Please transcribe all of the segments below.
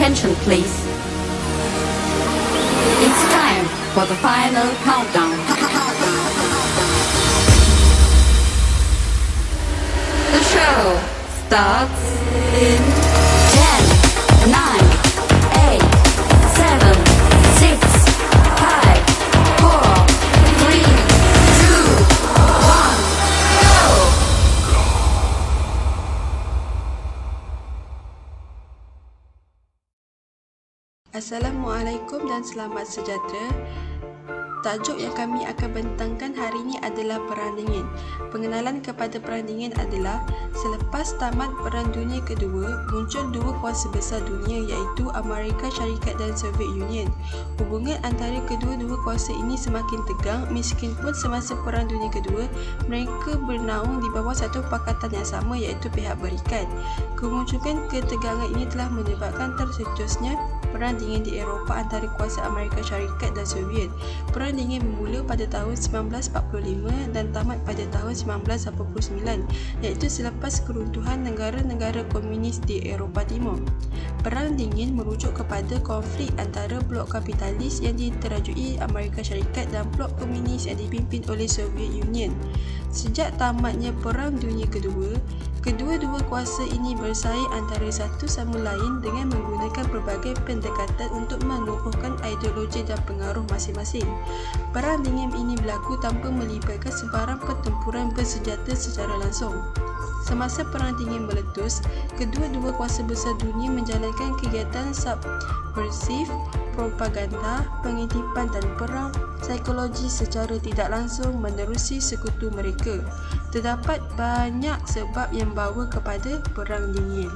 attention please. It's time for the final countdown. The show starts in 10, 9, 8, 7, 6, 5, 4, 3, 2, 1, go! Assalamualaikum dan selamat sejahtera. Tajuk yang kami akan bentangkan hari ini adalah Perang Dingin. Pengenalan kepada Perang Dingin adalah selepas tamat Perang Dunia Kedua, muncul dua kuasa besar dunia iaitu Amerika Syarikat dan Soviet Union. Hubungan antara kedua-dua kuasa ini semakin tegang meskipun semasa Perang Dunia Kedua, mereka bernaung di bawah satu pakatan yang sama iaitu pihak berikan. Kemunculan ketegangan ini telah menyebabkan tercetusnya Perang Dingin di Eropah antara kuasa Amerika Syarikat dan Soviet. Perang Dingin bermula pada tahun 1945 dan tamat pada tahun 1989, iaitu selepas keruntuhan negara-negara komunis di Eropah Timur. Perang Dingin merujuk kepada konflik antara blok kapitalis yang diterajui Amerika Syarikat dan blok komunis yang dipimpin oleh Soviet Union. Sejak tamatnya Perang Dunia Kedua, kedua-dua kuasa ini bersaing antara satu sama lain dengan menggunakan pelbagai pendekatan untuk mengukuhkan ideologi dan pengaruh masing-masing. Perang Dingin ini berlaku tanpa melibatkan sebarang pertempuran bersenjata secara langsung. Semasa Perang Dingin meletus, kedua-dua kuasa besar dunia menjalankan kegiatan subversif, propaganda, pengintipan dan perang psikologi secara tidak langsung menerusi sekutu mereka. Terdapat banyak sebab yang membawa kepada Perang Dingin.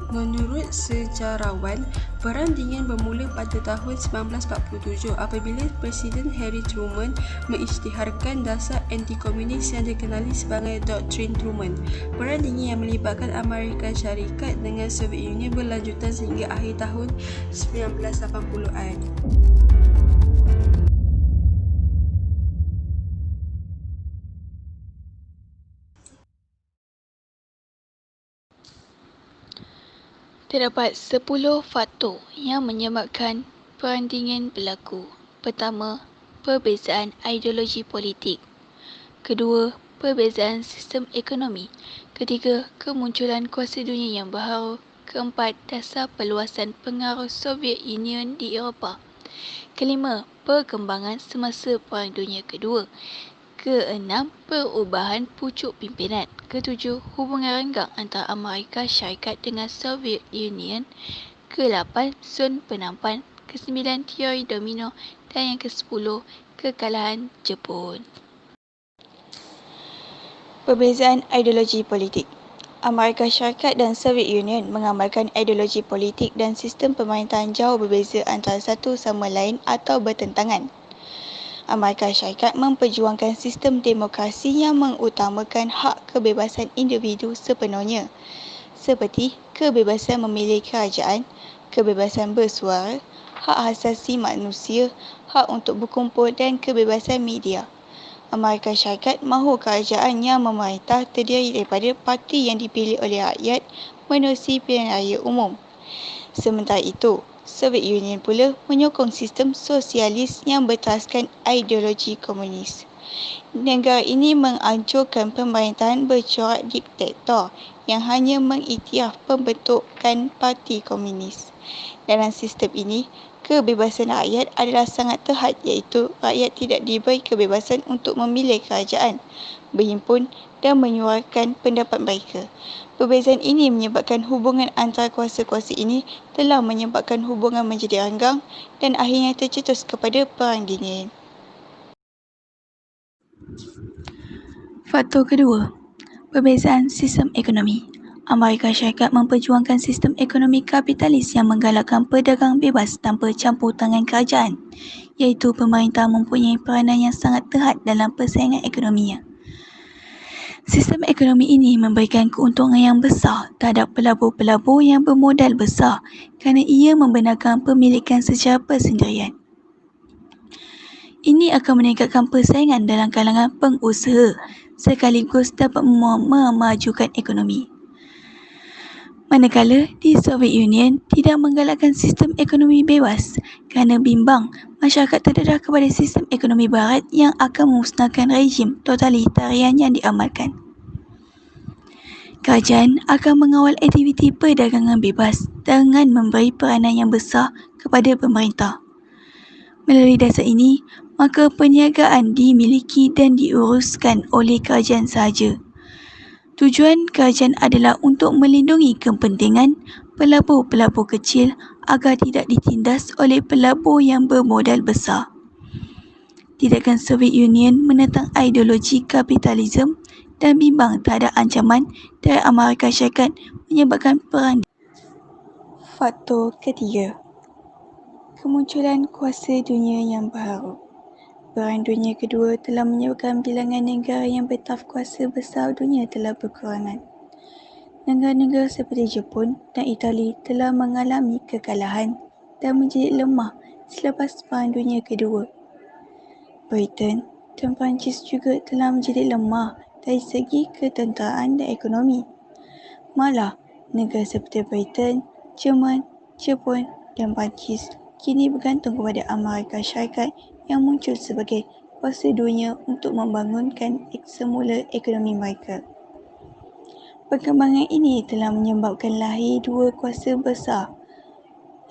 Menurut sejarawan, Perang Dingin bermula pada tahun 1947 apabila Presiden Harry Truman mengisytiharkan dasar anti-komunis yang dikenali sebagai Doktrin Truman. Perang Dingin yang melibatkan Amerika Syarikat dengan Soviet Union berlanjutan sehingga akhir tahun 1980-an. Terdapat 10 faktor yang menyebabkan Perang Dingin berlaku. Pertama, perbezaan ideologi politik. Kedua, perbezaan sistem ekonomi. Ketiga, kemunculan kuasa dunia yang baharu. Keempat, dasar perluasan pengaruh Soviet Union di Eropah. Kelima, perkembangan semasa Perang Dunia Kedua. Keenam, perubahan pucuk pimpinan. Ketujuh, hubungan renggang antara Amerika Syarikat dengan Soviet Union. Kelapan, zon penampan. Kesembilan, teori domino. Dan yang ke-10, kekalahan Jepun. Perbezaan ideologi politik. Amerika Syarikat dan Soviet Union mengamalkan ideologi politik dan sistem pemerintahan jauh berbeza antara satu sama lain atau bertentangan. Amerika Syarikat memperjuangkan sistem demokrasi yang mengutamakan hak kebebasan individu sepenuhnya, seperti kebebasan memilih kerajaan, kebebasan bersuara, hak asasi manusia, hak untuk berkumpul dan kebebasan media. Amerika Syarikat mahu kerajaan yang memerintah terdiri daripada parti yang dipilih oleh rakyat menerusi pilihan raya umum. Sementara itu, Soviet Union pula menyokong sistem sosialis yang berteraskan ideologi komunis. Negara ini menganjurkan pemerintahan bercorak diktator yang hanya mengiktiraf pembentukan parti komunis. Dalam sistem ini, kebebasan rakyat adalah sangat terhad iaitu rakyat tidak diberi kebebasan untuk memilih kerajaan, berhimpun dan menyuarakan pendapat mereka. Perbezaan ini menyebabkan hubungan antara kuasa-kuasa ini telah menyebabkan hubungan menjadi renggang dan akhirnya tercetus kepada Perang Dingin. Faktor kedua, perbezaan sistem ekonomi. Amerika Syarikat memperjuangkan sistem ekonomi kapitalis yang menggalakkan perdagangan bebas tanpa campur tangan kerajaan, iaitu pemerintah mempunyai peranan yang sangat terhad dalam persaingan ekonominya. Sistem ekonomi ini memberikan keuntungan yang besar terhadap pelabur-pelabur yang bermodal besar kerana ia membenarkan pemilikan secara persendirian. Ini akan meningkatkan persaingan dalam kalangan pengusaha sekaligus dapat memajukan ekonomi. Manakala di Soviet Union tidak menggalakkan sistem ekonomi bebas kerana bimbang masyarakat terdedah kepada sistem ekonomi barat yang akan memusnahkan rejim totalitarian yang diamalkan. Kerajaan akan mengawal aktiviti perdagangan bebas dengan memberi peranan yang besar kepada pemerintah. Melalui dasar ini, maka perniagaan dimiliki dan diuruskan oleh kerajaan sahaja. Tujuan kerajaan adalah untuk melindungi kepentingan pelabur-pelabur kecil agar tidak ditindas oleh pelabur yang bermodal besar. Tindakan Soviet Union menentang ideologi kapitalisme dan bimbang terhadap ancaman dari Amerika Syarikat menyebabkan perang. Faktor ketiga, kemunculan kuasa dunia yang baharu. Perang Dunia Kedua telah menyebabkan bilangan negara yang bertaraf kuasa besar dunia telah berkurangan. Negara-negara seperti Jepun dan Itali telah mengalami kekalahan dan menjadi lemah selepas Perang Dunia Kedua. Britain dan Perancis juga telah menjadi lemah dari segi ketenteraan dan ekonomi. Malah, negara seperti Britain, Jerman, Jepun dan Perancis kini bergantung kepada Amerika Syarikat yang muncul sebagai kuasa dunia untuk membangunkan semula ekonomi mereka. Perkembangan ini telah menyebabkan lahir dua kuasa besar,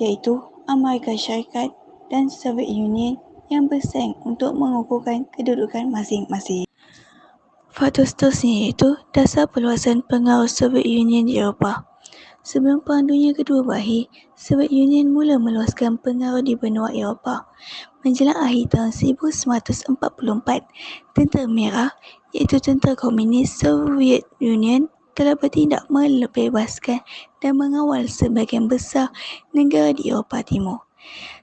iaitu Amerika Syarikat dan Soviet Union yang bersaing untuk mengukuhkan kedudukan masing-masing. Faktor seterusnya iaitu dasar perluasan pengaruh Soviet Union di Eropah. Sebelum Perang Dunia Kedua berakhir, Soviet Union mula meluaskan pengaruh di benua Eropah. Menjelang akhir tahun 1944, Tentera Merah iaitu Tentera Komunis Soviet Union telah bertindak membebaskan dan mengawal sebahagian besar negara di Eropah Timur.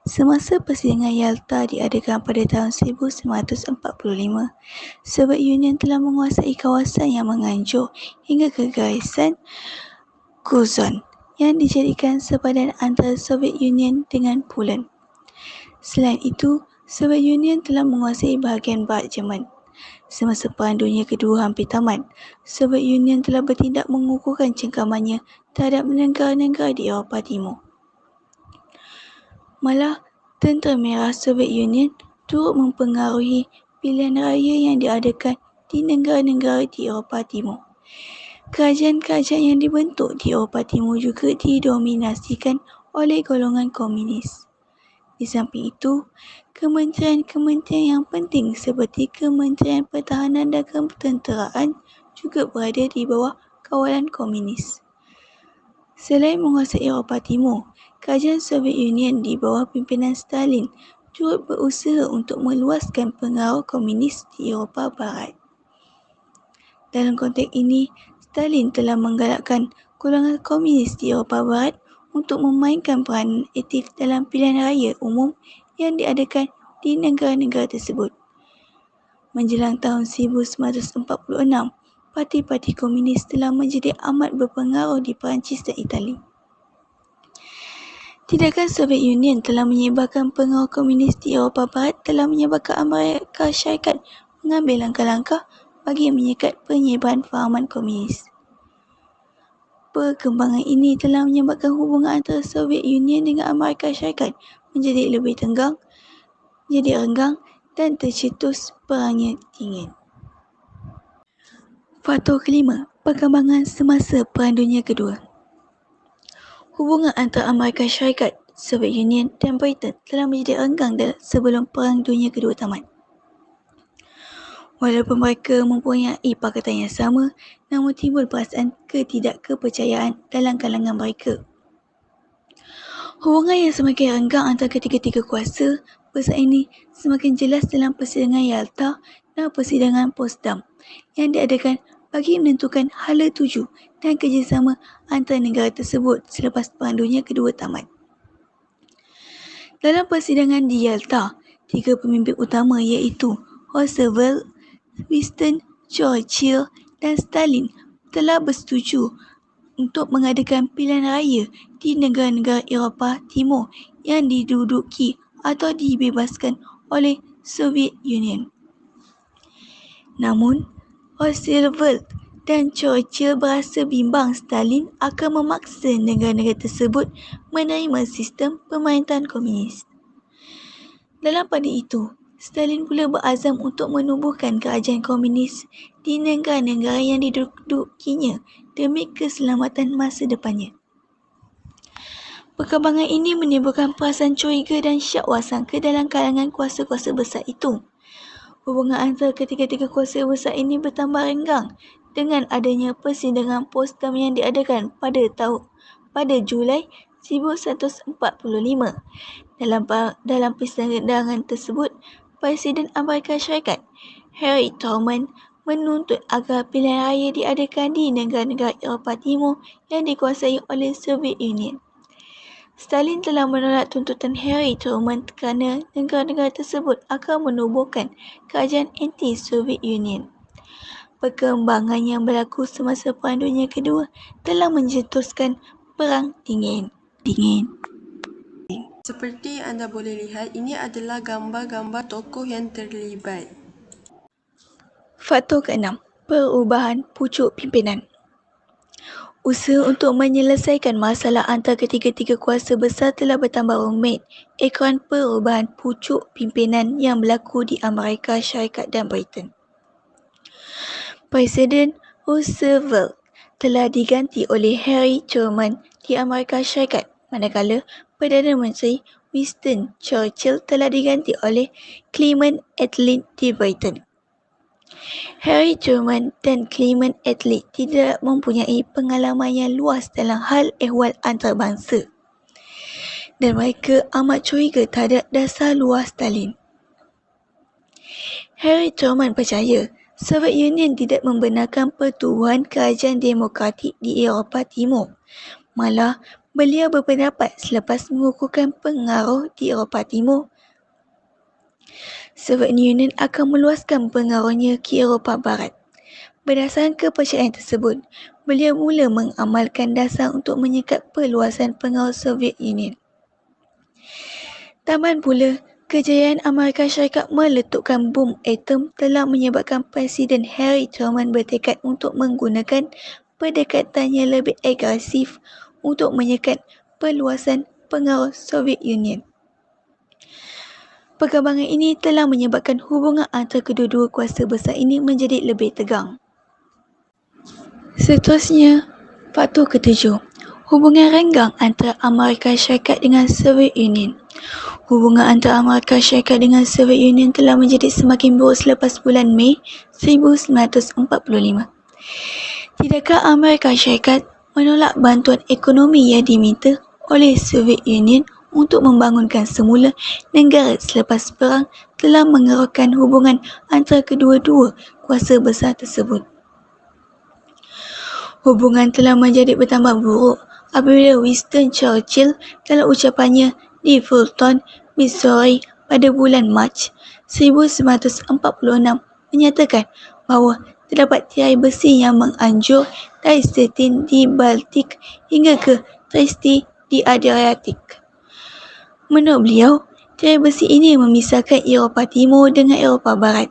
Semasa Persidangan Yalta diadakan pada tahun 1945, Soviet Union telah menguasai kawasan yang menganjur hingga ke garisan Curzon yang dijadikan sepadan antara Soviet Union dengan Poland. Selain itu, Soviet Union telah menguasai bahagian barat Jerman. Semasa Perang Dunia Kedua hampir tamat, Soviet Union telah bertindak mengukuhkan cengkamannya terhadap negara-negara di Eropah Timur. Malah, Tentera Merah Soviet Union turut mempengaruhi pilihan raya yang diadakan di negara-negara di Eropah Timur. Kerajaan-kerajaan yang dibentuk di Eropah Timur juga didominasikan oleh golongan komunis. Di samping itu, kementerian-kementerian yang penting seperti Kementerian Pertahanan dan Ketenteraan juga berada di bawah kawalan komunis. Selain menguasai Eropah Timur, kerajaan Soviet Union di bawah pimpinan Stalin turut berusaha untuk meluaskan pengaruh komunis di Eropah Barat. Dalam konteks ini, Stalin telah menggalakkan golongan komunis di Eropah Barat untuk memainkan peranan aktif dalam pilihan raya umum yang diadakan di negara-negara tersebut. Menjelang tahun 1946, parti-parti komunis telah menjadi amat berpengaruh di Perancis dan Itali. Tindakan Soviet Union telah menyebarkan pengaruh komunis di Eropah Barat telah menyebabkan Amerika Syarikat mengambil langkah-langkah bagi menyekat penyebaran fahaman komunis. Perkembangan ini telah menyebabkan hubungan antara Soviet Union dengan Amerika Syarikat menjadi lebih renggang dan tercetus perangnya dingin. Faktor kelima, perkembangan semasa Perang Dunia Kedua. Hubungan antara Amerika Syarikat, Soviet Union dan Britain telah menjadi renggang sebelum Perang Dunia Kedua tamat. Walaupun mereka mempunyai pakatan yang sama, namun timbul perasaan ketidakkepercayaan dalam kalangan mereka. Hubungan yang semakin renggang antara ketiga-tiga kuasa besar ini semakin jelas dalam Persidangan Yalta dan Persidangan Potsdam yang diadakan bagi menentukan hala tuju dan kerjasama antara negara tersebut selepas Perang Dunia Kedua tamat. Dalam persidangan di Yalta, tiga pemimpin utama iaitu Roosevelt, Winston Churchill dan Stalin telah bersetuju untuk mengadakan pilihan raya di negara-negara Eropah Timur yang diduduki atau dibebaskan oleh Soviet Union. Namun, Roosevelt dan Churchill berasa bimbang Stalin akan memaksa negara-negara tersebut menerima sistem pemerintahan komunis. Dalam pada itu, Stalin pula berazam untuk menubuhkan kerajaan komunis di negara-negara yang didudukinya demi keselamatan masa depannya. Perkembangan ini menimbulkan perasaan curiga dan syak wasangka dalam kalangan kuasa-kuasa besar itu. Hubungan antara ketiga-tiga kuasa besar ini bertambah renggang dengan adanya persidangan Potsdam yang diadakan pada Julai 1945. Dalam persidangan tersebut, Presiden Amerika Syarikat Harry Truman menuntut agar pilihan raya diadakan di negara-negara Eropah Timur yang dikuasai oleh Soviet Union. Stalin telah menolak tuntutan Harry Truman kerana negara-negara tersebut akan menubuhkan kerajaan anti-Soviet Union. Perkembangan yang berlaku semasa Perang Dunia Kedua telah mencetuskan Perang Dingin. Seperti yang anda boleh lihat, ini adalah gambar-gambar tokoh yang terlibat. Faktor ke-6, perubahan pucuk pimpinan. Usaha untuk menyelesaikan masalah antara ketiga-tiga kuasa besar telah bertambah rumit akaran perubahan pucuk pimpinan yang berlaku di Amerika Syarikat dan Britain. Presiden Roosevelt telah diganti oleh Harry Truman di Amerika Syarikat, manakala Perdana Menteri Winston Churchill telah diganti oleh Clement Attlee di Britain. Harry Truman dan Clement Attlee tidak mempunyai pengalaman yang luas dalam hal ehwal antarabangsa dan mereka amat curiga terhadap dasar luar Stalin. Harry Truman percaya Soviet Union tidak membenarkan pertubuhan kerajaan demokratik di Eropah Timur. Malah, beliau berpendapat selepas mengukuhkan pengaruh di Eropah Timur, Soviet Union akan meluaskan pengaruhnya ke Eropah Barat. Berdasarkan kepercayaan tersebut, beliau mula mengamalkan dasar untuk menyekat perluasan pengaruh Soviet Union. Tambah pula, kejayaan Amerika Syarikat meletupkan bom atom telah menyebabkan Presiden Harry Truman bertekad untuk menggunakan pendekatan yang lebih agresif untuk menyekat perluasan pengaruh Soviet Union. Perkembangan ini telah menyebabkan hubungan antara kedua-dua kuasa besar ini menjadi lebih tegang. Seterusnya, faktor ke-7, hubungan renggang antara Amerika Syarikat dengan Soviet Union. Hubungan antara Amerika Syarikat dengan Soviet Union telah menjadi semakin buruk selepas bulan Mei 1945. Tidakkah Amerika Syarikat menolak bantuan ekonomi yang diminta oleh Soviet Union untuk membangunkan semula negara selepas perang telah mengeruhkan hubungan antara kedua-dua kuasa besar tersebut. Hubungan telah menjadi bertambah buruk apabila Winston Churchill dalam ucapannya di Fulton, Missouri pada bulan Mac 1946 menyatakan bahawa terdapat tirai besi yang menganjur dari Stettin di Baltik hingga ke Trieste di Adriatik. Menurut beliau, tirai besi ini memisahkan Eropah Timur dengan Eropah Barat.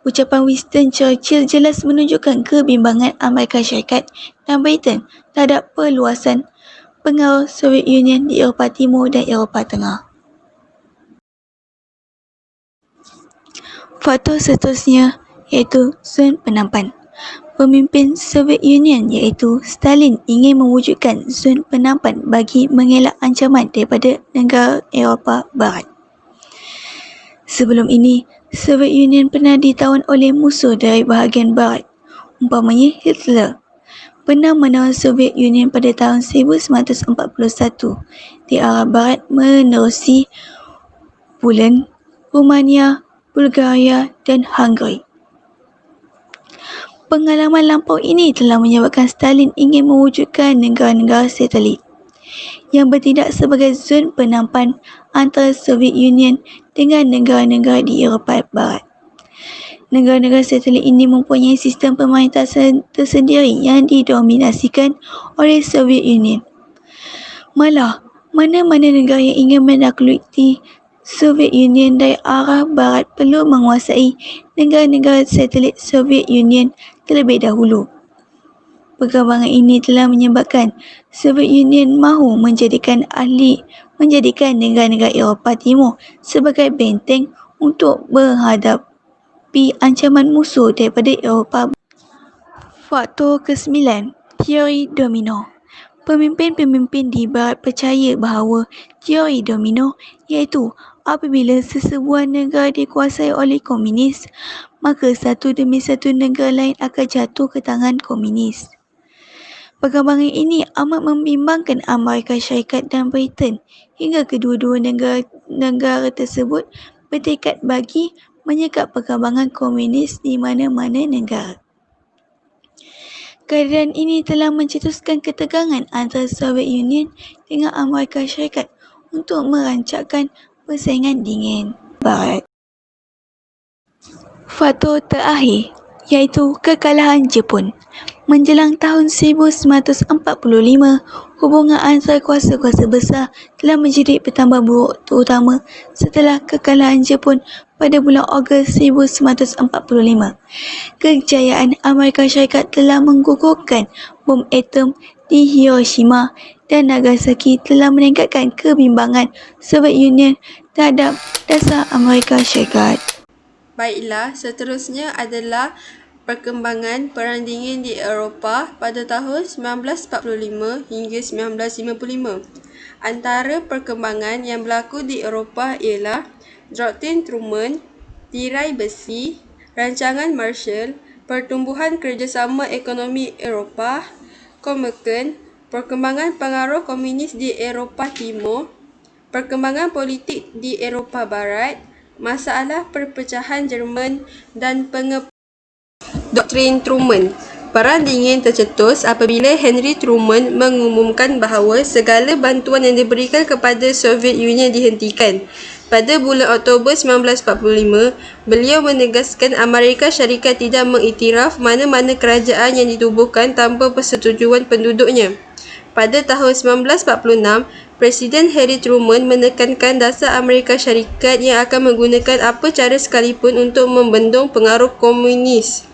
Ucapan Winston Churchill jelas menunjukkan kebimbangan Amerika Syarikat dan Britain terhadap perluasan pengaruh Soviet Union di Eropah Timur dan Eropah Tengah. Faktor seterusnya iaitu zon penampan. Pemimpin Soviet Union iaitu Stalin ingin mewujudkan zon penampan bagi mengelak ancaman daripada negara Eropah Barat. Sebelum ini, Soviet Union pernah ditawan oleh musuh dari bahagian Barat, umpamanya Hitler. Pernah menawan Soviet Union pada tahun 1941 di arah Barat menerusi Poland, Rumania, Bulgaria dan Hungary. Pengalaman lampau ini telah menyebabkan Stalin ingin mewujudkan negara-negara satelit yang bertindak sebagai zon penampan antara Soviet Union dengan negara-negara di Eropah Barat. Negara-negara satelit ini mempunyai sistem pemerintahan tersendiri yang didominasikan oleh Soviet Union. Malah, mana-mana negara yang ingin menaklukkan Soviet Union dari arah Barat perlu menguasai negara-negara satelit Soviet Union terlebih dahulu. Perkembangan ini telah menyebabkan Soviet Union mahu menjadikan negara-negara Eropah Timur sebagai benteng untuk menghadapi ancaman musuh daripada Eropah. Faktor ke-9, teori domino. Pemimpin-pemimpin di Barat percaya bahawa teori domino iaitu apabila sesebuah negara dikuasai oleh komunis, maka satu demi satu negara lain akan jatuh ke tangan komunis. Perkembangan ini amat membimbangkan Amerika Syarikat dan Britain hingga kedua-dua negara tersebut bertekad bagi menyekat perkembangan komunis di mana-mana negara. Keadaan ini telah mencetuskan ketegangan antara Soviet Union dengan Amerika Syarikat untuk merancangkan persaingan dengan Barat. Faktor terakhir iaitu kekalahan Jepun. Menjelang tahun 1945, hubungan antara kuasa-kuasa besar telah menjadi bertambah buruk terutama setelah kekalahan Jepun pada bulan Ogos 1945. Kejayaan Amerika Syarikat telah menggugurkan bom atom di Hiroshima dan Nagasaki telah meningkatkan kebimbangan Soviet Union terhadap dasar Amerika Syarikat. Baiklah, seterusnya adalah perkembangan Perang Dingin di Eropah pada tahun 1945 hingga 1955. Antara perkembangan yang berlaku di Eropah ialah Doktrin Truman, tirai besi, rancangan Marshall, pertumbuhan kerjasama ekonomi Eropah, Comecon, perkembangan pengaruh komunis di Eropah Timur, perkembangan politik di Eropah Barat, masalah perpecahan Jerman dan Doktrin Truman. Perang Dingin tercetus apabila Henry Truman mengumumkan bahawa segala bantuan yang diberikan kepada Soviet Union dihentikan. Pada bulan Oktober 1945, beliau menegaskan Amerika Syarikat tidak mengiktiraf mana-mana kerajaan yang ditubuhkan tanpa persetujuan penduduknya. Pada tahun 1946, Presiden Harry Truman menekankan dasar Amerika Syarikat yang akan menggunakan apa cara sekalipun untuk membendung pengaruh komunis.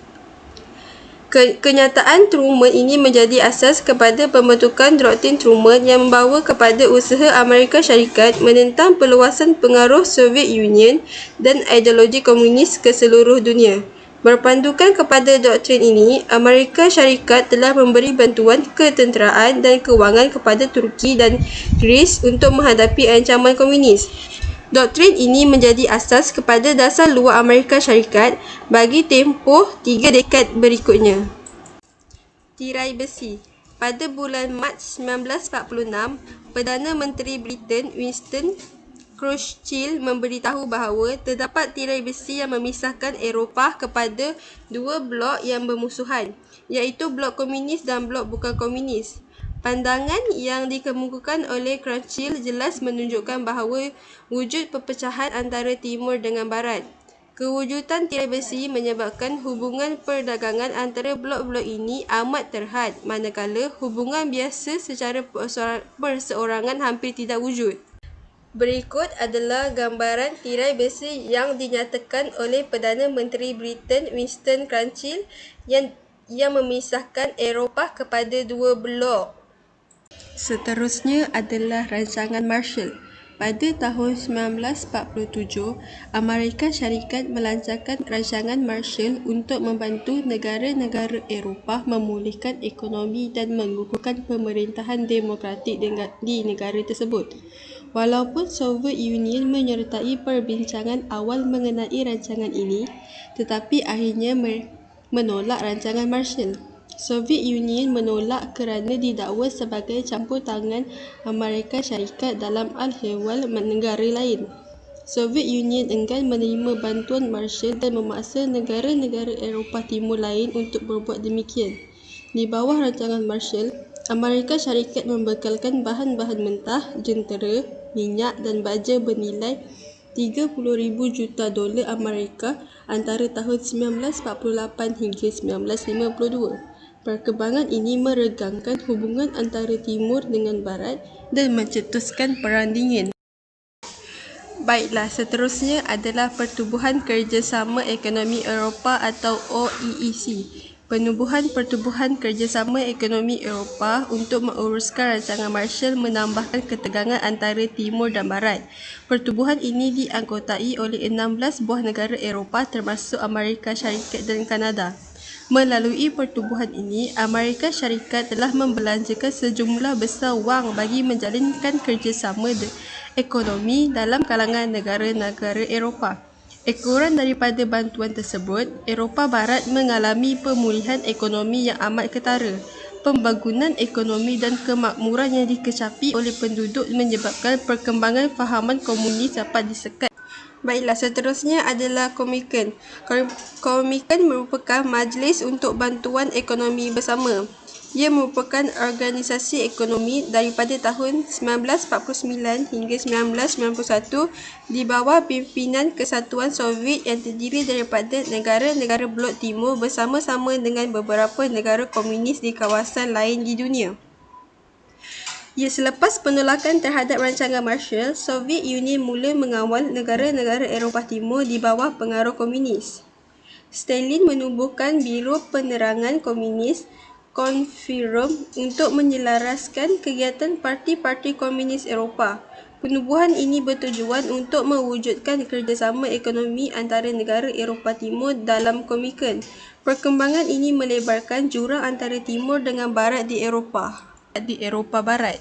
Kenyataan Truman ini menjadi asas kepada pembentukan Doktrin Truman yang membawa kepada usaha Amerika Syarikat menentang perluasan pengaruh Soviet Union dan ideologi komunis ke seluruh dunia. Berpandukan kepada doktrin ini, Amerika Syarikat telah memberi bantuan ketenteraan dan kewangan kepada Turki dan Greece untuk menghadapi ancaman komunis. Doktrin ini menjadi asas kepada dasar luar Amerika Syarikat bagi tempoh 3 dekad berikutnya. Tirai besi. Pada bulan Mac 1946, Perdana Menteri Britain Winston Churchill memberitahu bahawa terdapat tirai besi yang memisahkan Eropah kepada dua blok yang bermusuhan, iaitu blok komunis dan blok bukan komunis. Pandangan yang dikemukakan oleh Churchill jelas menunjukkan bahawa wujud perpecahan antara timur dengan barat. Kewujudan tirai besi menyebabkan hubungan perdagangan antara blok-blok ini amat terhad, manakala hubungan biasa secara perseorangan hampir tidak wujud. Berikut adalah gambaran tirai besi yang dinyatakan oleh Perdana Menteri Britain Winston Churchill yang memisahkan Eropah kepada dua blok. Seterusnya adalah rancangan Marshall. Pada tahun 1947, Amerika Syarikat melancarkan rancangan Marshall untuk membantu negara-negara Eropah memulihkan ekonomi dan mengukuhkan pemerintahan demokratik di negara tersebut. Walaupun Soviet Union menyertai perbincangan awal mengenai rancangan ini, tetapi akhirnya menolak rancangan Marshall. Soviet Union menolak kerana didakwa sebagai campur tangan Amerika Syarikat dalam al-ehwal negara lain. Soviet Union enggan menerima bantuan Marshall dan memaksa negara-negara Eropah Timur lain untuk berbuat demikian. Di bawah rancangan Marshall, Amerika Syarikat membekalkan bahan-bahan mentah, jentera, minyak dan baja bernilai $30,000 juta Amerika antara tahun 1948 hingga 1952. Perkembangan ini meregangkan hubungan antara Timur dengan Barat dan mencetuskan Perang Dingin. Baiklah, seterusnya adalah Pertubuhan Kerjasama Ekonomi Eropah atau OEEC. Penubuhan Pertubuhan Kerjasama Ekonomi Eropah untuk menguruskan rancangan Marshall menambahkan ketegangan antara Timur dan Barat. Pertubuhan ini dianggotai oleh 16 buah negara Eropah termasuk Amerika Syarikat dan Kanada. Melalui pertubuhan ini, Amerika Syarikat telah membelanjakan sejumlah besar wang bagi menjalinkan kerjasama ekonomi dalam kalangan negara-negara Eropah. Ekoran daripada bantuan tersebut, Eropah Barat mengalami pemulihan ekonomi yang amat ketara. Pembangunan ekonomi dan kemakmuran yang dikecapi oleh penduduk menyebabkan perkembangan fahaman komunis dapat disekat. Baiklah, seterusnya adalah Komiken. Komiken merupakan Majlis untuk Bantuan Ekonomi Bersama. Ia merupakan organisasi ekonomi daripada tahun 1949 hingga 1991 di bawah pimpinan Kesatuan Soviet yang terdiri daripada negara-negara Blok Timur bersama-sama dengan beberapa negara komunis di kawasan lain di dunia. Selepas penolakan terhadap rancangan Marshall, Soviet Union mula mengawal negara-negara Eropah Timur di bawah pengaruh komunis. Stalin menubuhkan Biro Penerangan Komunis Konfirum untuk menyelaraskan kegiatan parti-parti komunis Eropah. Penubuhan ini bertujuan untuk mewujudkan kerjasama ekonomi antara negara Eropah Timur dalam Komiken. Perkembangan ini melebarkan jurang antara Timur dengan Barat di Eropah Barat.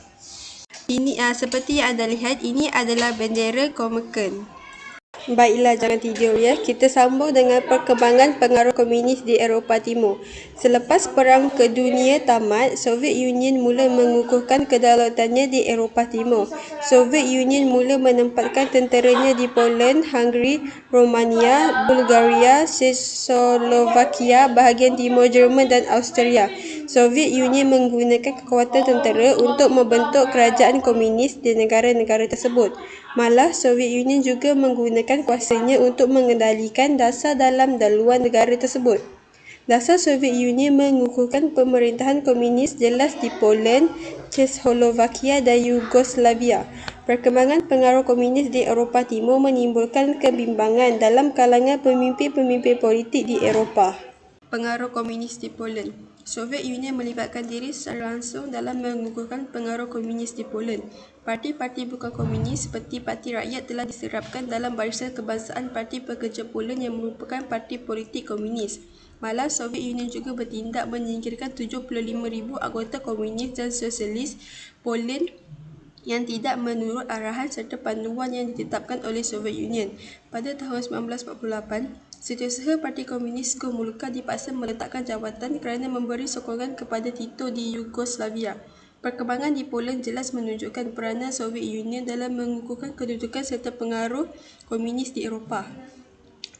Ini seperti yang anda lihat, ini adalah bendera Komiken. Baiklah, jangan tidur ya. Kita sambung dengan perkembangan pengaruh komunis di Eropah Timur. Selepas Perang Kedunia tamat, Soviet Union mula mengukuhkan kedaulatannya di Eropah Timur. Soviet Union mula menempatkan tenteranya di Poland, Hungary, Romania, Bulgaria, Czechoslovakia, bahagian timur Jerman dan Austria. Soviet Union menggunakan kekuatan tentera untuk membentuk kerajaan komunis di negara-negara tersebut. Malah, Soviet Union juga menggunakan kuasanya untuk mengendalikan dasar dalam daluan negara tersebut. Dasar Soviet Union mengukuhkan pemerintahan komunis jelas di Poland, Czechoslovakia dan Yugoslavia. Perkembangan pengaruh komunis di Eropah Timur menimbulkan kebimbangan dalam kalangan pemimpin-pemimpin politik di Eropah. Pengaruh komunis di Poland. Soviet Union melibatkan diri secara langsung dalam mengukuhkan pengaruh komunis di Poland. Parti-parti bukan komunis seperti Parti Rakyat telah diserapkan dalam Barisan Kebangsaan Parti Pekerja Poland yang merupakan parti politik komunis. Malah, Soviet Union juga bertindak menyingkirkan 75,000 anggota komunis dan sosialis Poland yang tidak menurut arahan serta panduan yang ditetapkan oleh Soviet Union. Pada tahun 1948, Setiausaha Parti Komunis Gomulka dipaksa meletakkan jawatan kerana memberi sokongan kepada Tito di Yugoslavia. Perkembangan di Poland jelas menunjukkan peranan Soviet Union dalam mengukuhkan kedudukan serta pengaruh komunis di Eropah.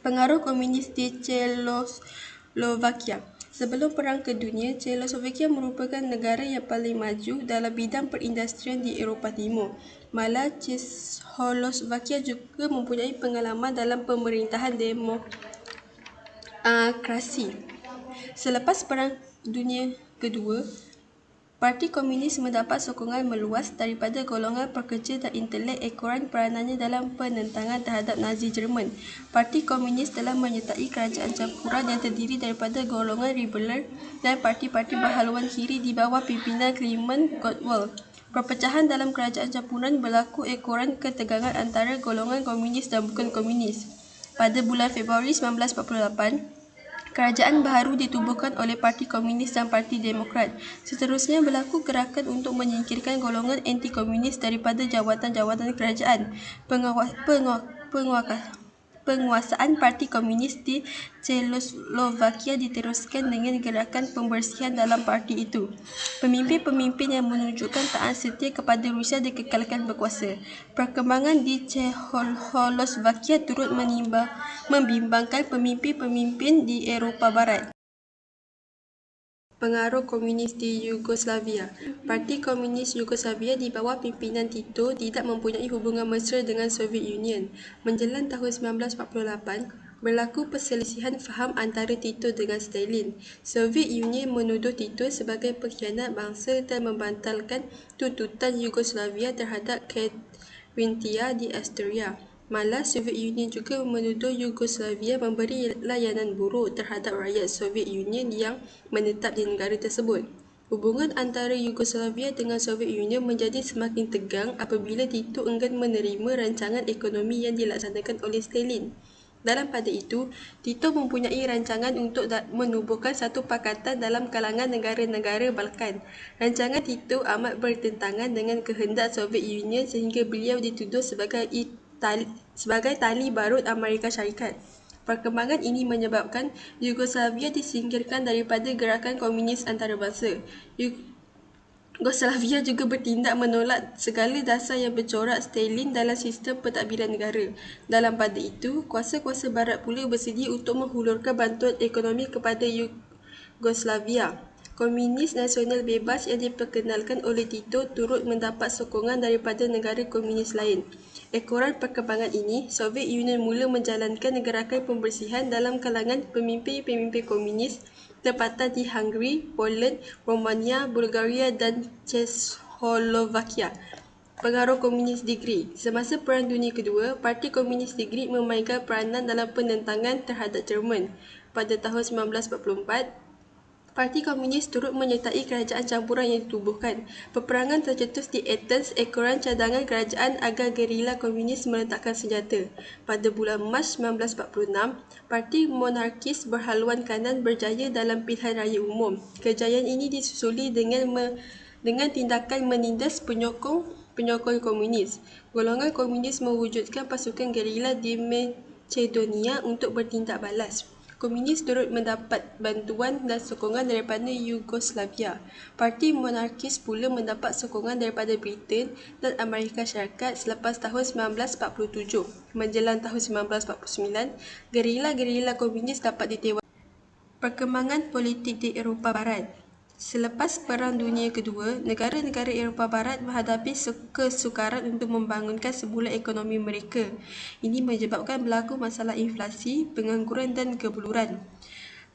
Pengaruh komunis di Czechoslovakia. Sebelum Perang Kedunia, Czechoslovakia merupakan negara yang paling maju dalam bidang perindustrian di Eropah Timur. Malah, Czechoslovakia juga mempunyai pengalaman dalam pemerintahan demokrasi. Selepas Perang Dunia Kedua, Parti Komunis mendapat sokongan meluas daripada golongan pekerja dan intelek ekoran peranannya dalam penentangan terhadap Nazi Jerman. Parti Komunis telah menyertai kerajaan campuran yang terdiri daripada golongan liberal dan parti-parti berhaluan kiri di bawah pimpinan Clement Gottwald. Perpecahan dalam kerajaan campuran berlaku ekoran ketegangan antara golongan komunis dan bukan komunis. Pada bulan Februari 1948, kerajaan baharu ditubuhkan oleh Parti Komunis dan Parti Demokrat. Seterusnya berlaku gerakan untuk menyingkirkan golongan anti-komunis daripada jawatan-jawatan kerajaan. Penguasaan Parti Komunis di Czechoslovakia diteruskan dengan gerakan pembersihan dalam parti itu. Pemimpin-pemimpin yang menunjukkan taat setia kepada Rusia dikekalkan berkuasa. Perkembangan di Czechoslovakia turut membimbangkan pemimpin-pemimpin di Eropah Barat. Pengaruh komunis di Yugoslavia. Parti Komunis Yugoslavia di bawah pimpinan Tito tidak mempunyai hubungan mesra dengan Soviet Union. Menjelang tahun 1948, berlaku perselisihan faham antara Tito dengan Stalin. Soviet Union menuduh Tito sebagai pengkhianat bangsa dan membantalkan tuntutan Yugoslavia terhadap Carinthia di Austria. Malah, Soviet Union juga menuduh Yugoslavia memberi layanan buruk terhadap rakyat Soviet Union yang menetap di negara tersebut. Hubungan antara Yugoslavia dengan Soviet Union menjadi semakin tegang apabila Tito enggan menerima rancangan ekonomi yang dilaksanakan oleh Stalin. Dalam pada itu, Tito mempunyai rancangan untuk menubuhkan satu pakatan dalam kalangan negara-negara Balkan. Rancangan Tito amat bertentangan dengan kehendak Soviet Union sehingga beliau dituduh sebagai tali barut Amerika Syarikat. Perkembangan ini menyebabkan Yugoslavia disingkirkan daripada gerakan komunis antarabangsa. Yugoslavia juga bertindak menolak segala dasar yang bercorak Stalin dalam sistem pentadbiran negara. Dalam pada itu, kuasa-kuasa barat pula bersedia untuk menghulurkan bantuan ekonomi kepada Yugoslavia. Komunis nasional bebas yang diperkenalkan oleh Tito turut mendapat sokongan daripada negara komunis lain. Ekoran perkembangan ini, Soviet Union mula menjalankan gerakan pembersihan dalam kalangan pemimpin-pemimpin komunis tempatan di Hungary, Poland, Romania, Bulgaria dan Czechoslovakia. Pengaruh Komunis di Greek. Semasa Perang Dunia Kedua, Parti Komunis di Greek memainkan peranan dalam penentangan terhadap Jerman. Pada tahun 1944, Parti Komunis turut menyertai kerajaan campuran yang ditubuhkan. Peperangan tercetus di Athens, ekoran cadangan kerajaan agar gerila komunis meletakkan senjata. Pada bulan Mac 1946, Parti Monarkis berhaluan kanan berjaya dalam pilihan raya umum. Kejayaan ini disusuli dengan tindakan menindas penyokong komunis. Golongan komunis mewujudkan pasukan gerila di Macedonia untuk bertindak balas. Komunis turut mendapat bantuan dan sokongan daripada Yugoslavia. Parti Monarkis pula mendapat sokongan daripada Britain dan Amerika Syarikat selepas tahun 1947. Menjelang tahun 1949, gerila-gerila komunis dapat ditewaskan. Perkembangan politik di Eropah Barat. Selepas Perang Dunia Kedua, negara-negara Eropah Barat menghadapi kesukaran untuk membangunkan semula ekonomi mereka. Ini menyebabkan berlaku masalah inflasi, pengangguran dan kebuluran.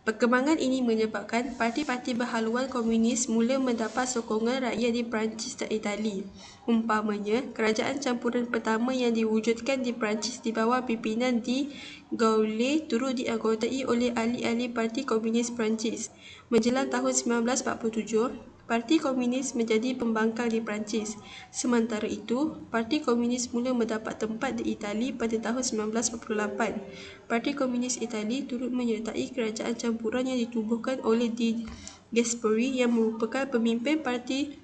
Perkembangan ini menyebabkan parti-parti berhaluan komunis mula mendapat sokongan rakyat di Perancis dan Itali. Umpamanya, kerajaan campuran pertama yang diwujudkan di Perancis di bawah pimpinan de Gaulle turut dianggotai oleh ahli-ahli Parti Komunis Perancis. Menjelang tahun 1947, Parti Komunis menjadi pembangkang di Perancis. Sementara itu, Parti Komunis mula mendapat tempat di Itali pada tahun 1948. Parti Komunis Itali turut menyertai kerajaan campuran yang ditubuhkan oleh De Gasperi yang merupakan pemimpin Parti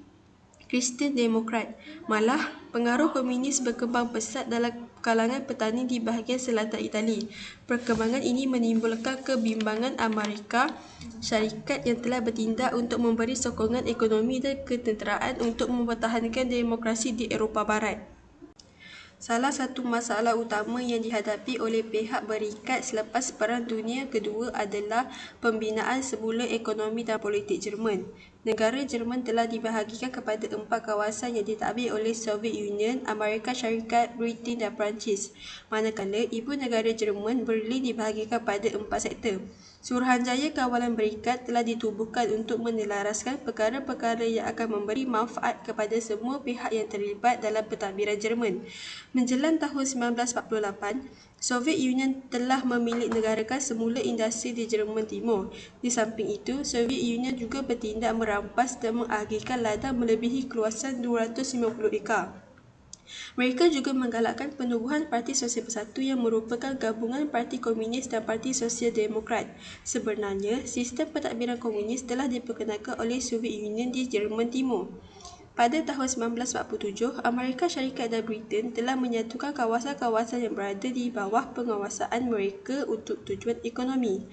Kristen Demokrat. Malah, pengaruh komunis berkembang pesat dalam kalangan petani di bahagian selatan Itali. Perkembangan ini menimbulkan kebimbangan Amerika Syarikat yang telah bertindak untuk memberi sokongan ekonomi dan ketenteraan untuk mempertahankan demokrasi di Eropah Barat. Salah satu masalah utama yang dihadapi oleh pihak berikat selepas Perang Dunia Kedua adalah pembinaan semula ekonomi dan politik Jerman. Negara Jerman telah dibahagikan kepada 4 kawasan yang ditadbir oleh Soviet Union, Amerika Syarikat, Britain dan Perancis. Manakala ibu negara Jerman, Berlin, dibahagikan pada 4 sektor. Suruhanjaya Kawalan Berikat telah ditubuhkan untuk menelaraskan perkara-perkara yang akan memberi manfaat kepada semua pihak yang terlibat dalam pentadbiran Jerman. Menjelang tahun 1948, Soviet Union telah memilik negarakan semula industri di Jerman Timur. Di samping itu, Soviet Union juga bertindak merampas dan mengakhirkan ladang melebihi keluasan 250 ekar. Mereka juga menggalakkan penubuhan Parti Sosial Bersatu yang merupakan gabungan Parti Komunis dan Parti Sosial Demokrat. Sebenarnya, sistem pentadbiran komunis telah diperkenalkan oleh Soviet Union di Jerman Timur. Pada tahun 1947, Amerika Syarikat dan Britain telah menyatukan kawasan-kawasan yang berada di bawah penguasaan mereka untuk tujuan ekonomi.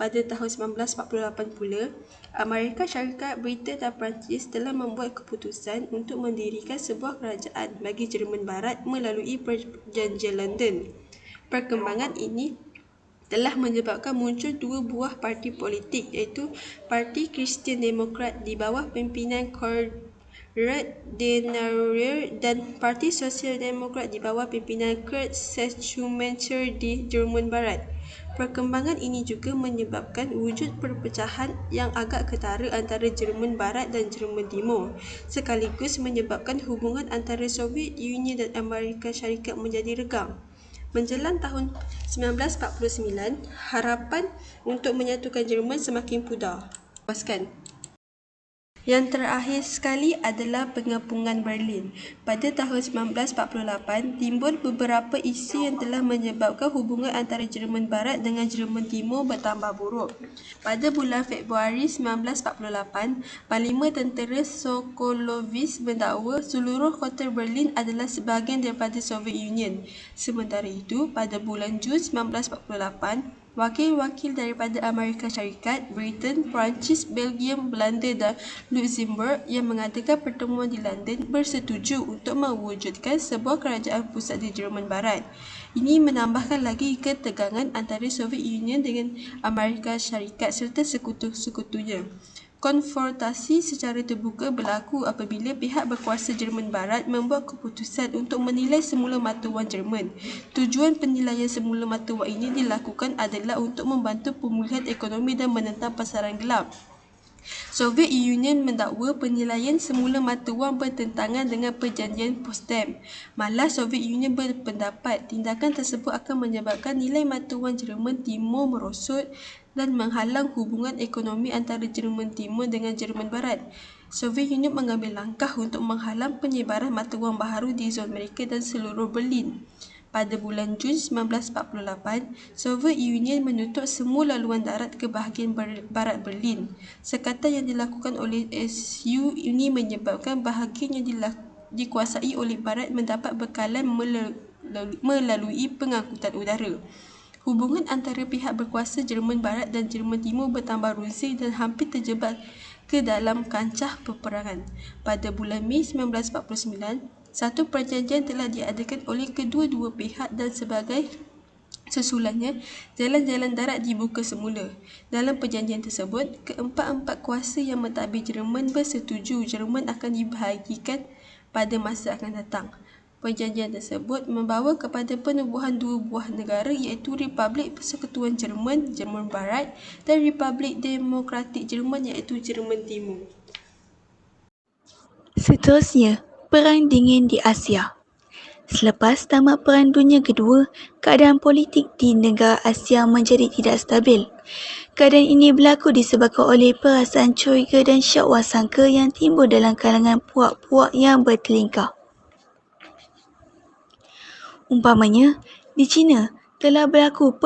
Pada tahun 1948 pula, Amerika Syarikat, Britain dan Perancis telah membuat keputusan untuk mendirikan sebuah kerajaan bagi Jerman Barat melalui Perjanjian London. Perkembangan ini telah menyebabkan muncul 2 buah parti politik iaitu Parti Kristen Demokrat di bawah pimpinan Konrad Adenauer dan Parti Sosial Demokrat di bawah pimpinan Kurt Schumacher di Jerman Barat. Perkembangan ini juga menyebabkan wujud perpecahan yang agak ketara antara Jerman Barat dan Jerman Timur, sekaligus menyebabkan hubungan antara Soviet Union dan Amerika Syarikat menjadi renggang. Menjelang tahun 1949, harapan untuk menyatukan Jerman semakin pudar. Yang terakhir sekali adalah pengepungan Berlin. Pada tahun 1948, timbul beberapa isu yang telah menyebabkan hubungan antara Jerman Barat dengan Jerman Timur bertambah buruk. Pada bulan Februari 1948, Parlimen Tentera Sokolovich mendakwa seluruh kota Berlin adalah sebahagian daripada Soviet Union. Sementara itu, pada bulan Jun 1948, wakil-wakil daripada Amerika Syarikat, Britain, Perancis, Belgium, Belanda dan Luxembourg yang mengadakan pertemuan di London bersetuju untuk mewujudkan sebuah kerajaan pusat di Jerman Barat. Ini menambahkan lagi ketegangan antara Soviet Union dengan Amerika Syarikat serta sekutu-sekutunya. Konfrontasi secara terbuka berlaku apabila pihak berkuasa Jerman Barat membuat keputusan untuk menilai semula mata wang Jerman. Tujuan penilaian semula mata wang ini dilakukan adalah untuk membantu pemulihan ekonomi dan menentang pasaran gelap. Soviet Union mendakwa penilaian semula mata wang bertentangan dengan perjanjian Potsdam. Malah Soviet Union berpendapat tindakan tersebut akan menyebabkan nilai mata wang Jerman Timur merosot dan menghalang hubungan ekonomi antara Jerman Timur dengan Jerman Barat. Soviet Union mengambil langkah untuk menghalang penyebaran mata wang baharu di zon mereka dan seluruh Berlin. Pada bulan Jun 1948, Soviet Union menutup semua laluan darat ke bahagian barat Berlin. Sekatan yang dilakukan oleh SU ini menyebabkan bahagian yang dikuasai oleh Barat mendapat bekalan melalui pengangkutan udara. Hubungan antara pihak berkuasa Jerman Barat dan Jerman Timur bertambah ruzi dan hampir terjebak ke dalam kancah peperangan. Pada bulan Mei 1949, satu perjanjian telah diadakan oleh kedua-dua pihak dan sebagai susulannya, jalan-jalan darat dibuka semula. Dalam perjanjian tersebut, keempat-empat kuasa yang mentadbir Jerman bersetuju Jerman akan dibahagikan pada masa akan datang. Perjanjian tersebut membawa kepada penubuhan dua buah negara iaitu Republik Persekutuan Jerman, Jerman Barat dan Republik Demokratik Jerman iaitu Jerman Timur. Seterusnya, Perang Dingin di Asia. Selepas tamat Perang Dunia Kedua, keadaan politik di negara Asia menjadi tidak stabil. Keadaan ini berlaku disebabkan oleh perasaan curiga dan syakwa sangka yang timbul dalam kalangan puak-puak yang bertelingkah. Umpamanya, di China telah berlaku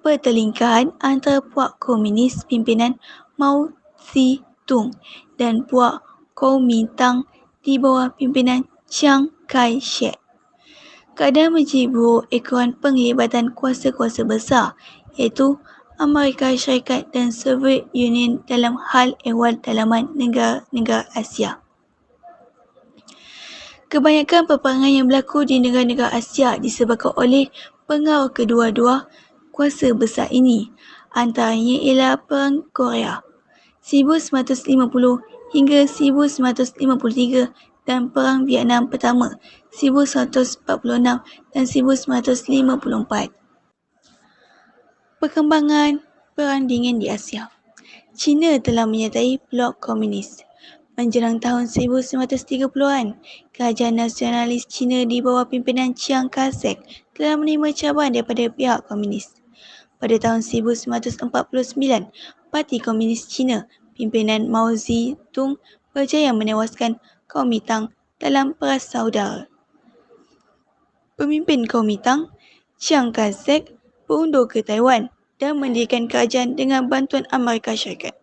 pertelingkahan antara puak komunis pimpinan Mao Zedong dan puak Kuomintang di bawah pimpinan Chiang Kai-shek. Keadaan menjadi buruk ekoran penglibatan kuasa-kuasa besar iaitu Amerika Syarikat dan Soviet Union dalam hal ehwal dalaman negara-negara Asia. Kebanyakan peperangan yang berlaku di negara-negara Asia disebabkan oleh pengaruh kedua-dua kuasa besar ini. Antaranya ialah Perang Korea 1950 hingga 1953 dan Perang Vietnam Pertama 1946 dan 1954. Perkembangan Perang Dingin di Asia. China telah menyertai blok komunis. Menjelang tahun 1930-an, Kerajaan Nasionalis China di bawah pimpinan Chiang Kai-shek telah menerima cabaran daripada pihak komunis. Pada tahun 1949, Parti Komunis China pimpinan Mao Zedong berjaya menewaskan Kuomintang dalam Perang Saudara. Pemimpin Kuomintang, Chiang Kai-shek, berundur ke Taiwan dan mendirikan kerajaan dengan bantuan Amerika Syarikat.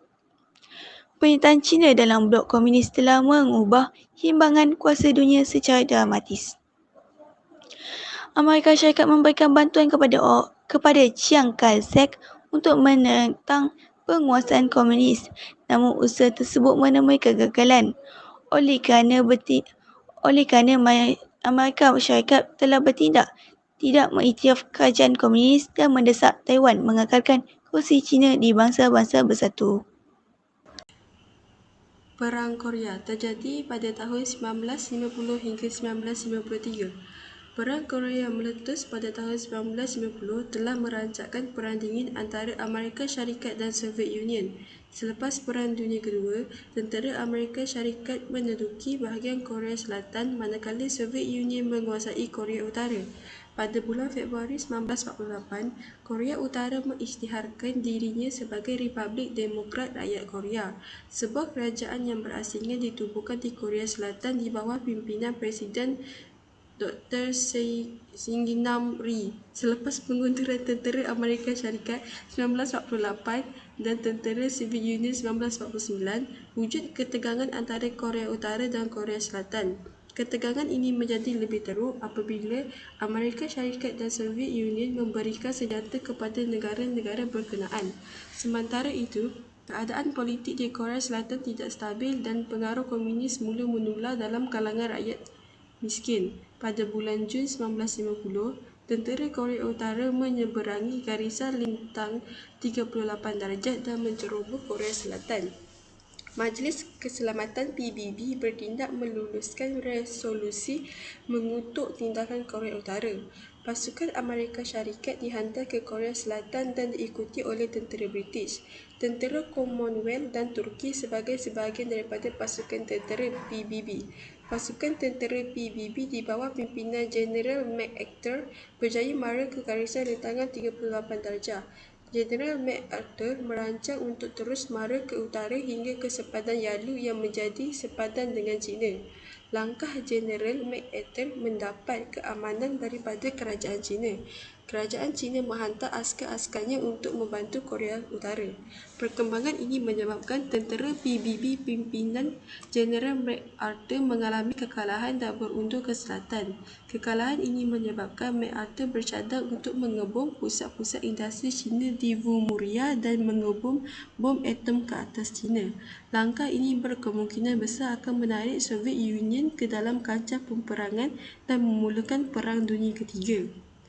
Penyertaan China dalam blok komunis telah mengubah himbangan kuasa dunia secara dramatis. Amerika Syarikat memberikan bantuan kepada Chiang Kai-shek untuk menentang penguasaan komunis, namun usaha tersebut menemui kegagalan. Oleh kerana Amerika Syarikat telah bertindak tidak mengiktiraf kerajaan komunis dan mendesak Taiwan mengekalkan kursi China di bangsa-bangsa bersatu. Perang Korea terjadi pada tahun 1950 hingga 1953. Perang Korea yang meletus pada tahun 1950 telah merancakkan Perang Dingin antara Amerika Syarikat dan Soviet Union. Selepas Perang Dunia Kedua, tentera Amerika Syarikat menduduki bahagian Korea Selatan manakala Soviet Union menguasai Korea Utara. Pada bulan Februari 1948, Korea Utara mengisytiharkan dirinya sebagai Republik Demokrat Rakyat Korea, sebuah kerajaan yang berasingan ditubuhkan di Korea Selatan di bawah pimpinan Presiden Dr. Syngman Rhee. Selepas pengunduran tentera Amerika Syarikat 1948 dan tentera Soviet Union 1949, wujud ketegangan antara Korea Utara dan Korea Selatan. Ketegangan ini menjadi lebih teruk apabila Amerika Syarikat dan Soviet Union memberikan senjata kepada negara-negara berkenaan. Sementara itu, keadaan politik di Korea Selatan tidak stabil dan pengaruh komunis mula menular dalam kalangan rakyat miskin. Pada bulan Jun 1950, tentera Korea Utara menyeberangi garisan lintang 38 darjah dan menceroboh Korea Selatan. Majlis Keselamatan PBB bertindak meluluskan resolusi mengutuk tindakan Korea Utara. Pasukan Amerika Syarikat dihantar ke Korea Selatan dan diikuti oleh tentera British, tentera Commonwealth dan Turki sebagai sebahagian daripada pasukan tentera PBB. Pasukan tentera PBB di bawah pimpinan Jeneral MacArthur berjaya mara ke garisan rintangan 38 darjah. Jeneral MacArthur merancang untuk terus mara ke utara hingga ke sepadan Yalu yang menjadi sepadan dengan China. Langkah Jeneral MacArthur mendapat keamanan daripada kerajaan China. Kerajaan China menghantar askar-askarnya untuk membantu Korea Utara. Perkembangan ini menyebabkan tentera PBB pimpinan Jeneral MacArthur mengalami kekalahan dan berundur ke selatan. Kekalahan ini menyebabkan MacArthur bercadang untuk mengebom pusat-pusat industri China di Woomera dan mengebom bom atom ke atas China. Langkah ini berkemungkinan besar akan menarik Soviet Union ke dalam kancah peperangan dan memulakan Perang Dunia Ketiga.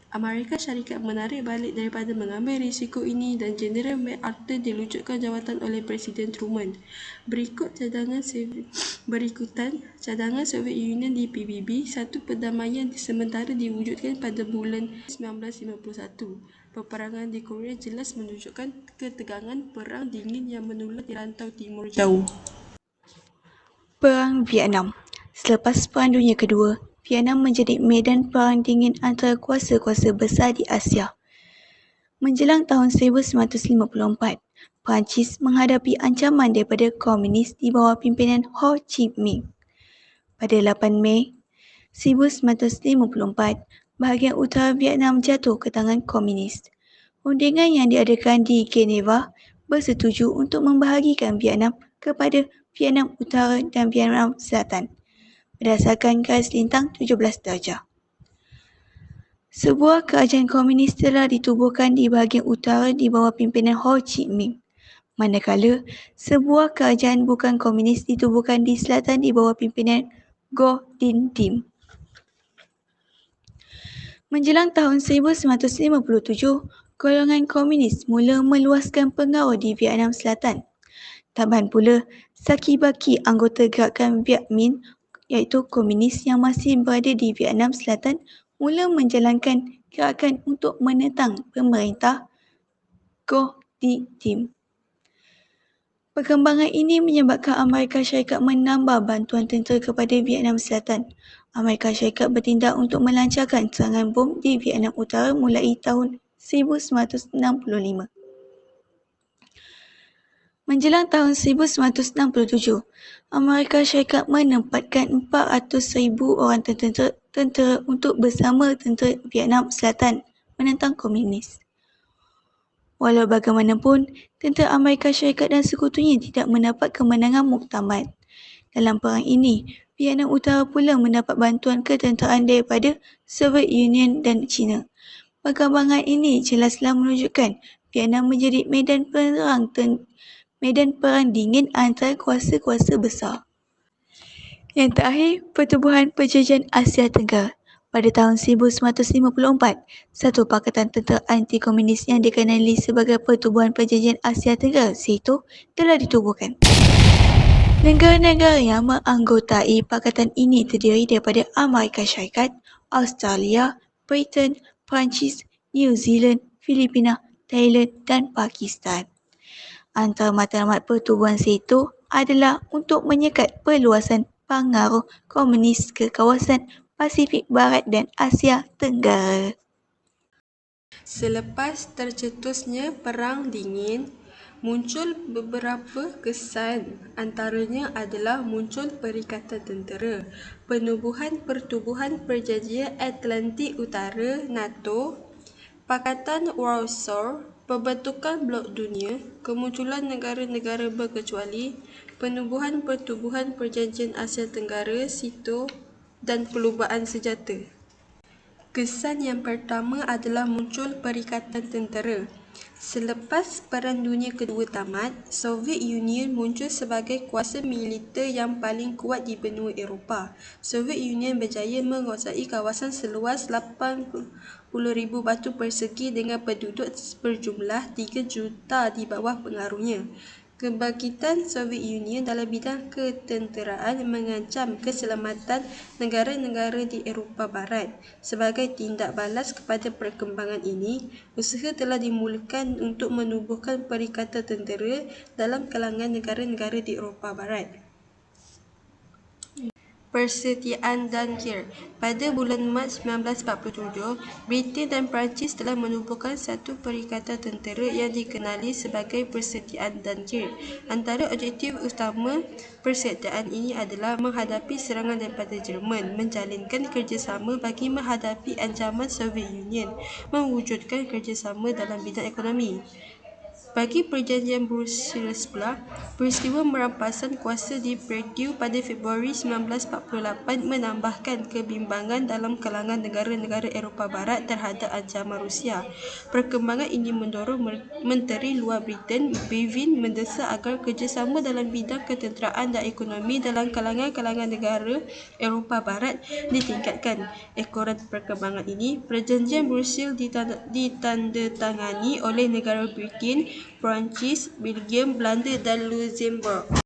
Amerika Syarikat menarik balik daripada mengambil risiko ini dan Jeneral MacArthur dilucutkan jawatan oleh Presiden Truman. Berikutan cadangan Soviet Union di PBB, satu perdamaian sementara diwujudkan pada bulan 1951. Peperangan di Korea jelas menunjukkan ketegangan Perang Dingin yang menular di rantau timur jauh. Perang Vietnam. Selepas Perang Dunia Kedua, Vietnam menjadi medan perang dingin antara kuasa-kuasa besar di Asia. Menjelang tahun 1954, Perancis menghadapi ancaman daripada komunis di bawah pimpinan Ho Chi Minh. Pada 8 Mei 1954, bahagian utara Vietnam jatuh ke tangan komunis. Undingan yang diadakan di Geneva bersetuju untuk membahagikan Vietnam kepada Vietnam Utara dan Vietnam Selatan berdasarkan garis lintang 17 darjah. Sebuah kerajaan komunis telah ditubuhkan di bahagian utara di bawah pimpinan Ho Chi Minh, manakala sebuah kerajaan bukan komunis ditubuhkan di selatan di bawah pimpinan Ngo Dinh Diem. Menjelang tahun 1957, golongan komunis mula meluaskan pengaruh di Vietnam Selatan. Tambahan pula, saki-baki anggota gerakan Viet Minh iaitu komunis yang masih berada di Vietnam Selatan mula menjalankan gerakan untuk menentang pemerintah Ngo Dinh Diem. Perkembangan ini menyebabkan Amerika Syarikat menambah bantuan tentera kepada Vietnam Selatan. Amerika Syarikat bertindak untuk melancarkan serangan bom di Vietnam Utara mulai tahun 1965. Menjelang tahun 1967, Amerika Syarikat menempatkan 400,000 orang tentera untuk bersama tentera Vietnam Selatan menentang komunis. Walau bagaimanapun, tentera Amerika Syarikat dan sekutunya tidak mendapat kemenangan muktamad. Dalam perang ini, Vietnam Utara pula mendapat bantuan ketenteraan daripada Soviet Union dan China. Perkembangan ini jelaslah menunjukkan Vietnam menjadi medan perang dingin antara kuasa-kuasa besar. Yang terakhir, Pertubuhan Penjajahan Asia Tenggara. Pada tahun 1954, satu pakatan tentera anti-komunis yang dikenali sebagai Pertubuhan Penjajahan Asia Tenggara (SEATO) telah ditubuhkan. Negara-negara yang menganggotai pakatan ini terdiri daripada Amerika Syarikat, Australia, Britain, Perancis, New Zealand, Filipina, Thailand dan Pakistan. Antara matlamat pertubuhan SETO adalah untuk menyekat perluasan pengaruh komunis ke kawasan Pasifik Barat dan Asia Tenggara. Selepas tercetusnya Perang Dingin, muncul beberapa kesan. Antaranya adalah muncul Perikatan Tentera, penubuhan pertubuhan Perjanjian Atlantik Utara NATO, Pakatan Warsaw, pembentukan Blok Dunia, kemunculan negara-negara berkecuali, penubuhan pertubuhan Perjanjian Asia Tenggara (SEATO) dan pelubaan senjata. Kesan yang pertama adalah muncul Perikatan Tentera. Selepas Perang Dunia Kedua tamat, Soviet Union muncul sebagai kuasa militer yang paling kuat di benua Eropah. Soviet Union berjaya menguasai kawasan seluas 80,000 batu persegi dengan penduduk berjumlah 3 juta di bawah pengaruhnya. Kebangkitan Soviet Union dalam bidang ketenteraan mengancam keselamatan negara-negara di Eropah Barat. Sebagai tindak balas kepada perkembangan ini, usaha telah dimulakan untuk menubuhkan Perikatan Tentera dalam kalangan negara-negara di Eropah Barat. Persetiaan Dunkirk. Pada bulan Mac 1947, Britain dan Perancis telah menubuhkan satu perikatan tentera yang dikenali sebagai Persetiaan Dunkirk. Antara objektif utama persetiaan ini adalah menghadapi serangan daripada Jerman, menjalinkan kerjasama bagi menghadapi ancaman Soviet Union, mewujudkan kerjasama dalam bidang ekonomi. Bagi Perjanjian Brussels pula, peristiwa merampasan kuasa di Prague pada Februari 1948 menambahkan kebimbangan dalam kalangan negara-negara Eropah Barat terhadap ancaman Rusia. Perkembangan ini mendorong Menteri Luar Britain, Bevin, mendesak agar kerjasama dalam bidang ketenteraan dan ekonomi dalam kalangan negara Eropah Barat ditingkatkan. Ekoran perkembangan ini, Perjanjian Brussels ditandatangani oleh negara Britain, Perancis, Belgium, Belanda dan Luxembourg.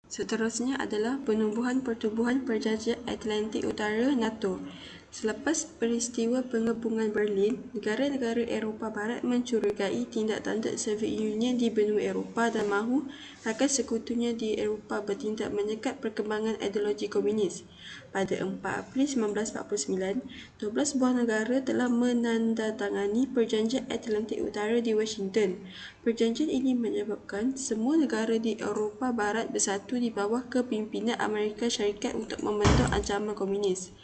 Seterusnya adalah penubuhan pertubuhan Perjanjian Atlantik Utara NATO. Selepas peristiwa pengepungan Berlin, negara-negara Eropah Barat mencurigai tindak tanduk Soviet Union di benua Eropah dan mahu agar sekutunya di Eropah bertindak menyekat perkembangan ideologi komunis. Pada 4 April 1949, 12 buah negara telah menandatangani Perjanjian Atlantik Utara di Washington. Perjanjian ini menyebabkan semua negara di Eropah Barat bersatu di bawah kepimpinan Amerika Syarikat untuk membentuk ancaman komunis.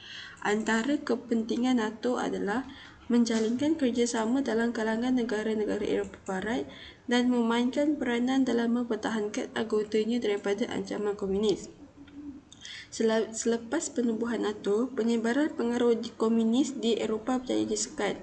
Antara kepentingan NATO adalah menjalinkan kerjasama dalam kalangan negara-negara Eropah Barat dan memainkan peranan dalam mempertahankan anggotanya daripada ancaman komunis. Selepas penubuhan NATO, penyebaran pengaruh komunis di Eropah berjaya disekat.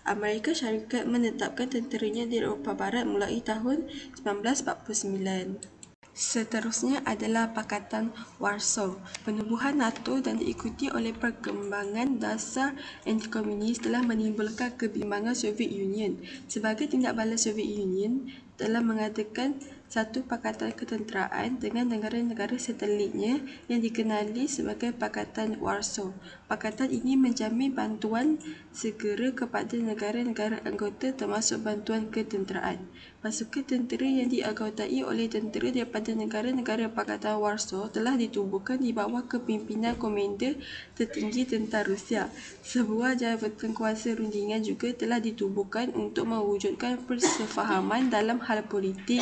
Amerika Syarikat menetapkan tenteranya di Eropah Barat mulai tahun 1949. Seterusnya adalah Pakatan Warsaw. Penubuhan NATO dan diikuti oleh perkembangan dasar anti-komunis telah menimbulkan kebimbangan Soviet Union. Sebagai tindak balas, Soviet Union telah mengadakan satu pakatan ketenteraan dengan negara-negara satelitnya yang dikenali sebagai Pakatan Warsaw. Pakatan ini menjamin bantuan segera kepada negara-negara anggota termasuk bantuan ketenteraan. Pasukan tentera yang dianggotai oleh tentera daripada negara-negara Pakatan Warsaw telah ditubuhkan di bawah kepimpinan Komander Tertinggi Tentera Rusia. Sebuah jabatan kuasa rundingan juga telah ditubuhkan untuk mewujudkan persefahaman dalam hal politik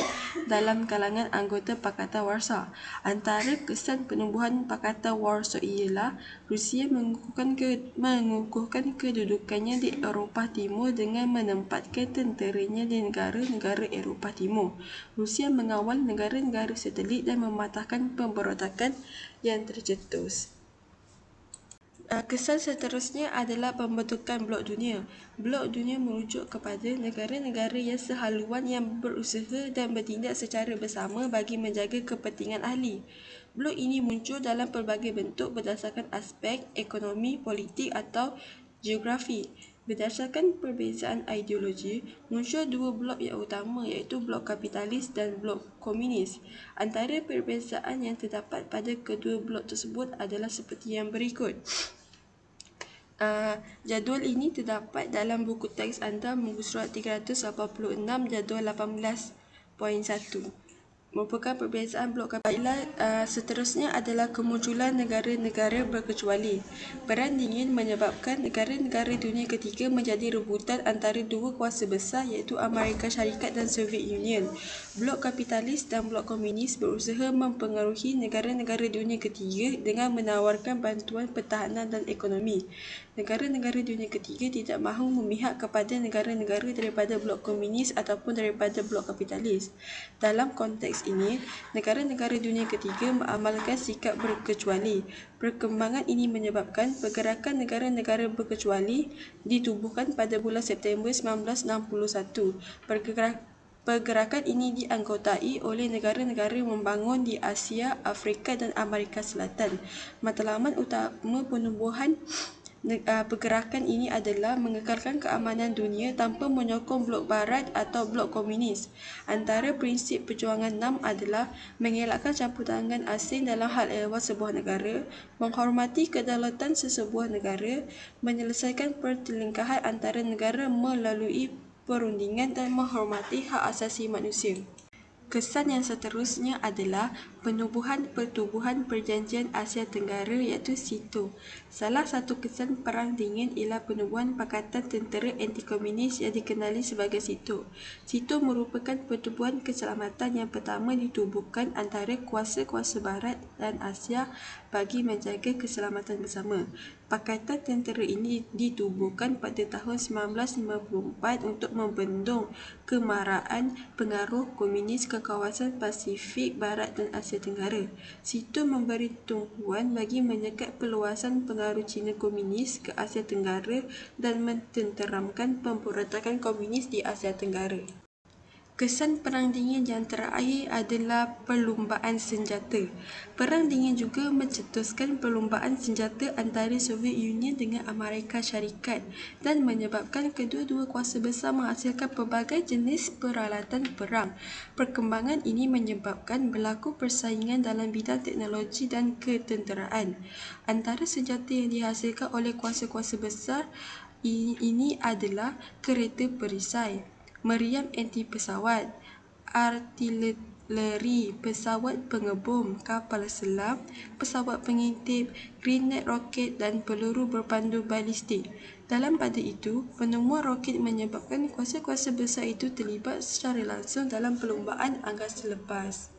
dalam kalangan anggota Pakatan Warsaw. Antara kesan penubuhan Pakatan Warsaw ialah Rusia mengukuhkan kedudukannya di Eropah Timur dengan menempatkan tenteranya di negara-negara Eropah Timur. Rusia mengawal negara-negara satelit dan mematahkan pemberontakan yang tercetus. Kesan seterusnya adalah pembentukan Blok Dunia. Blok Dunia merujuk kepada negara-negara yang sehaluan yang berusaha dan bertindak secara bersama bagi menjaga kepentingan ahli. Blok ini muncul dalam pelbagai bentuk berdasarkan aspek ekonomi, politik atau geografi. Berdasarkan perbezaan ideologi, muncul dua blok yang utama iaitu blok kapitalis dan blok komunis. Antara perbezaan yang terdapat pada kedua blok tersebut adalah seperti yang berikut. Jadual ini terdapat dalam buku teks anda muka surat 386 jadual 18.1. Merupakan perbezaan blok kapitalis. Seterusnya adalah kemunculan negara-negara berkecuali. Perang Dingin menyebabkan negara-negara dunia ketiga menjadi rebutan antara dua kuasa besar iaitu Amerika Syarikat dan Soviet Union. Blok kapitalis dan blok komunis berusaha mempengaruhi negara-negara dunia ketiga dengan menawarkan bantuan pertahanan dan ekonomi. Negara-negara dunia ketiga tidak mahu memihak kepada negara-negara daripada blok komunis ataupun daripada blok kapitalis. Dalam konteks ini, negara-negara dunia ketiga mengamalkan sikap berkecuali. Perkembangan ini menyebabkan pergerakan negara-negara berkecuali ditubuhkan pada bulan September 1961. Pergerakan ini dianggotai oleh negara-negara membangun di Asia, Afrika dan Amerika Selatan. Matlamat utama penubuhan pergerakan ini adalah mengekalkan keamanan dunia tanpa menyokong blok barat atau blok komunis. Antara prinsip perjuangan 6 adalah mengelakkan campur tangan asing dalam hal ehwal sebuah negara, menghormati kedaulatan sesebuah negara, menyelesaikan pertelingkahan antara negara melalui perundingan dan menghormati hak asasi manusia. Kesan yang seterusnya adalah pertubuhan Perjanjian Asia Tenggara iaitu SEATO. Salah satu kesan Perang Dingin ialah penubuhan Pakatan Tentera Anti-Komunis yang dikenali sebagai SEATO. SEATO merupakan pertubuhan keselamatan yang pertama ditubuhkan antara kuasa-kuasa Barat dan Asia bagi menjaga keselamatan bersama. Pakatan tentera ini ditubuhkan pada tahun 1954 untuk membendung kemarahan pengaruh komunis ke kawasan Pasifik Barat dan Asia Tenggara. SEATO memberi tumpuan bagi menyekat perluasan pengaruh Cina komunis ke Asia Tenggara dan mententeramkan pemberontakan komunis di Asia Tenggara. Kesan Perang Dingin yang terakhir adalah perlumbaan senjata. Perang Dingin juga mencetuskan perlumbaan senjata antara Soviet Union dengan Amerika Syarikat dan menyebabkan kedua-dua kuasa besar menghasilkan pelbagai jenis peralatan perang. Perkembangan ini menyebabkan berlaku persaingan dalam bidang teknologi dan ketenteraan. Antara senjata yang dihasilkan oleh kuasa-kuasa besar ini adalah kereta perisai, meriam anti-pesawat, artileri, pesawat pengebom, kapal selam, pesawat pengintip, grenade roket dan peluru berpandu balistik. Dalam pada itu, penemuan roket menyebabkan kuasa-kuasa besar itu terlibat secara langsung dalam perlumbaan angkasa lepas.